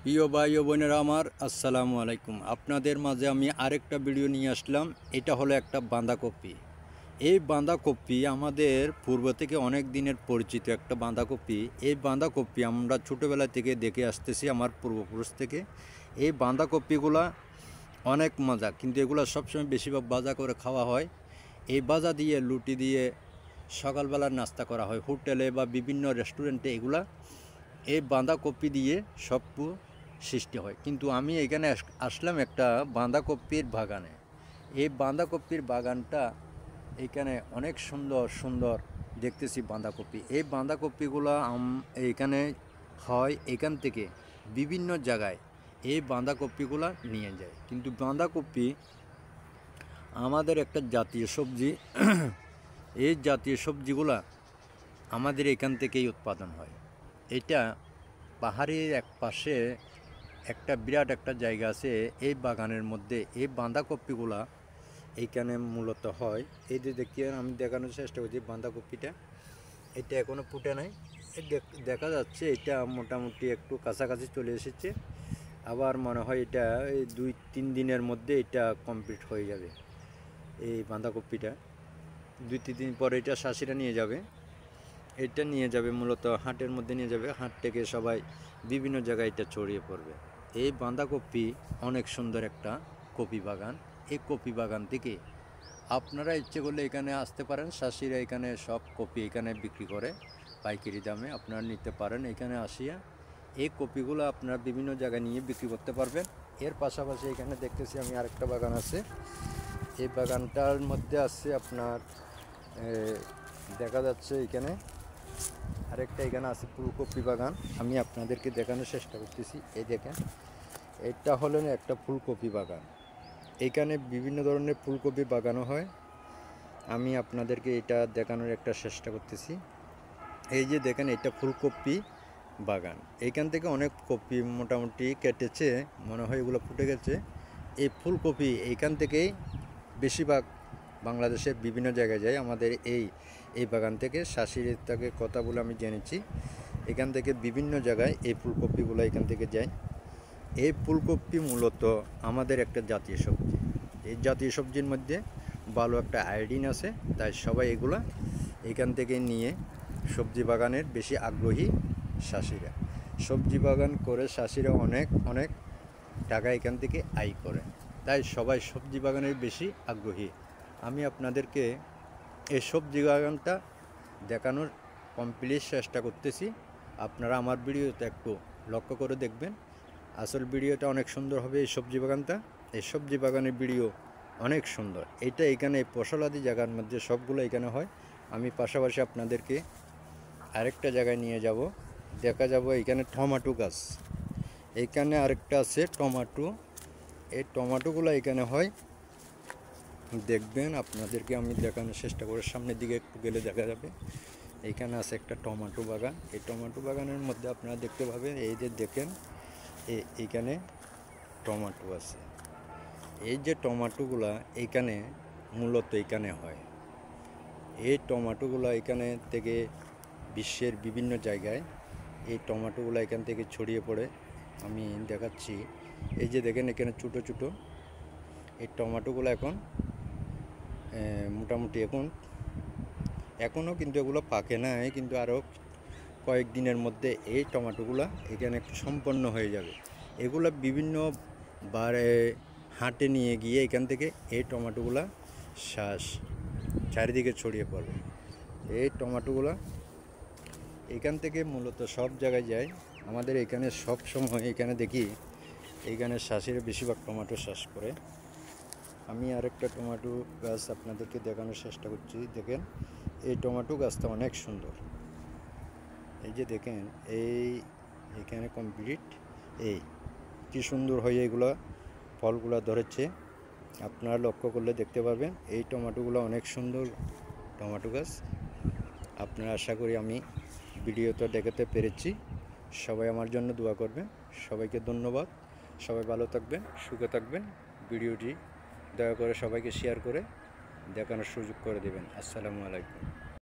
প্রিয় ভাই ও বোনেরা আমার আসসালামু আলাইকুম। আপনাদের মাঝে আমি আরেকটা ভিডিও নিয়ে আসলাম। এটা হলো একটা বাঁধাকপি। এই বাঁধাকপি আমাদের পূর্ব থেকে অনেক দিনের পরিচিত একটা বাঁধাকপি। এই বাঁধাকপি আমরা ছোটোবেলা থেকে দেখে আসতেছি আমার পূর্বপুরুষ থেকে। এই বাঁধাকপিগুলা অনেক মজা, কিন্তু এগুলো সবসময় বেশিরভাগ ভাজা করে খাওয়া হয়। এই ভাজা দিয়ে লুটি দিয়ে সকালবেলার নাস্তা করা হয় হোটেলে বা বিভিন্ন রেস্টুরেন্টে। এগুলা এই বাঁধাকপি দিয়ে সব সৃষ্টি হয়। কিন্তু আমি এখানে আসলাম একটা বাঁধাকপির বাগানে। এই বাঁধাকপির বাগানটা এখানে অনেক সুন্দর সুন্দর দেখতেছি বাঁধাকপি। এই বাঁধাকপিগুলো এখানে হয়, এখান থেকে বিভিন্ন জায়গায় এই বাঁধাকপিগুলো নিয়ে যায়। কিন্তু বাঁধাকপি আমাদের একটা জাতীয় সবজি। এই জাতীয় সবজিগুলা আমাদের এখান থেকেই উৎপাদন হয়। এটা পাহাড়ের এক পাশে একটা বিরাট একটা জায়গা আছে। এই বাগানের মধ্যে এই বাঁধাকপিগুলা এইখানে মূলত হয়। এই যে দেখি আমি দেখানোর চেষ্টা করছি বাঁধাকপিটা, এটা এখনও ফুটে নাই। দেখা যাচ্ছে এটা মোটামুটি একটু কাছাকাছি চলে এসেছে। আবার মনে হয় এটা এই 2-3 দিনের মধ্যে এটা কমপ্লিট হয়ে যাবে। এই বাঁধাকপিটা 2-3 দিন পরে এটা চাষিরা নিয়ে যাবে। এটা নিয়ে যাবে মূলত হাটের মধ্যে নিয়ে যাবে। হাট থেকে সবাই বিভিন্ন জায়গায় এটা ছড়িয়ে পড়বে। এই বাঁধাকপি অনেক সুন্দর একটা কপি বাগান। এই কপি বাগান থেকে আপনারা ইচ্ছে করলে এখানে আসতে পারেন। চাষিরা এখানে সব কপি এখানে বিক্রি করে পাইকারি দামে, আপনারা নিতে পারেন। এখানে আসিয়া এই কপিগুলো আপনারা বিভিন্ন জায়গায় নিয়ে বিক্রি করতে পারবেন। এর পাশাপাশি এখানে দেখতেছি আমি আরেকটা বাগান আছে। এই বাগানটার মধ্যে আছে আপনার দেখা যাচ্ছে এখানে আরেকটা এখানে আছে ফুলকপি বাগান। আমি আপনাদেরকে দেখানোর চেষ্টা করতেছি। এই দেখেন, এটা হলো একটা ফুলকপি বাগান। এখানে বিভিন্ন ধরনের ফুলকপি বাগানও হয়। আমি আপনাদেরকে এটা দেখানোর একটা চেষ্টা করতেছি। এই যে দেখেন, এটা ফুলকপি বাগান। এইখান থেকে অনেক কপি মোটামুটি কেটেছে, মনে হয় এগুলো ফুটে গেছে। এই ফুলকপি এইখান থেকেই বেশিরভাগ বাংলাদেশের বিভিন্ন জায়গায় যায়। আমাদের এই বাগান থেকে চাষির থেকে কথা বলে আমি জেনেছি, এখান থেকে বিভিন্ন জায়গায় এই ফুলকপিগুলো এখান থেকে যায়। এই ফুলকপি মূলত আমাদের একটা জাতীয় সবজি। এই জাতীয় সবজির মধ্যে ভালো একটা আয়োডিন আছে, তাই সবাই এগুলা এখান থেকে নিয়ে সবজি বাগানের বেশি আগ্রহী চাষিরা। সবজি বাগান করে চাষিরা অনেক অনেক টাকা এখান থেকে আয় করে, তাই সবাই সবজি বাগানের বেশি আগ্রহী। আমি আপনাদেরকে এই সবজি বাগানটা দেখানোর কমপ্লিট চেষ্টা করতেছি। আপনারা আমার ভিডিওতে একটু লক্ষ্য করে দেখবেন। আসল ভিডিওটা অনেক সুন্দর হবে। এই সবজি বাগানটা, এই সবজি বাগানের ভিডিও অনেক সুন্দর। এইটা এখানে ফসলাদি জায়গার মধ্যে সবগুলো এখানে হয়। আমি পাশাপাশি আপনাদেরকে আরেকটা জায়গায় নিয়ে যাব, দেখা যাব এখানে টমেটো গাছ। এইখানে আরেকটা আছে টমেটো। এই টমেটোগুলো এখানে হয়, দেখবেন। আপনাদেরকে আমি দেখানোর চেষ্টা করে সামনের দিকে একটু গেলে দেখা যাবে এইখানে আছে একটা টমেটো বাগান। এই টমেটো বাগানের মধ্যে আপনারা দেখতে পাবেন, এই যে দেখেন এইখানে টমেটো আছে। এই যে টমেটোগুলা এইখানে মূলত এইখানে হয়। এই টমেটোগুলো এখানে থেকে বিশ্বের বিভিন্ন জায়গায় এই টমেটোগুলো এখান থেকে ছড়িয়ে পড়ে। আমি দেখাচ্ছি, এই যে দেখেন এখানে ছোটো ছোটো এই টমেটোগুলো এখন মোটামুটি এখনও কিন্তু এগুলো পাকে নাই, কিন্তু আরও কয়েকদিনের মধ্যে এই টমেটোগুলো এখানে সম্পন্ন হয়ে যাবে। এগুলো বিভিন্ন বারে হাটে নিয়ে গিয়ে এখান থেকে এই টমেটোগুলো চারিদিকে ছড়িয়ে পড়বে। এই টমেটোগুলো এখান থেকে মূলত সব জায়গায় যায়। আমাদের এখানে সব সময় এখানে দেখি এইখানে চাষিরা বেশিরভাগ টমেটো চাষ করে। আমি আরেকটা টমেটো গাছ আপনাদেরকে দেখানোর চেষ্টা করছি। দেখেন, এই টমেটো গাছটা অনেক সুন্দর। এই যে দেখেন, এইখানে কমপ্লিট এই কি সুন্দর হয়ে এগুলো ফলগুলো ধরেছে। আপনারা লক্ষ্য করলে দেখতে পাবেন এই টমেটোগুলো অনেক সুন্দর টমেটো গাছ। আপনারা আশা করি আমি ভিডিওটা দেখাতে পেরেছি। সবাই আমার জন্য দোয়া করবেন। সবাইকে ধন্যবাদ। সবাই ভালো থাকবেন, সুখে থাকবেন। ভিডিওটি দয়া করে সবাইকে শেয়ার করে দেখানোর সুযোগ করে দেবেন। আসসালামু আলাইকুম।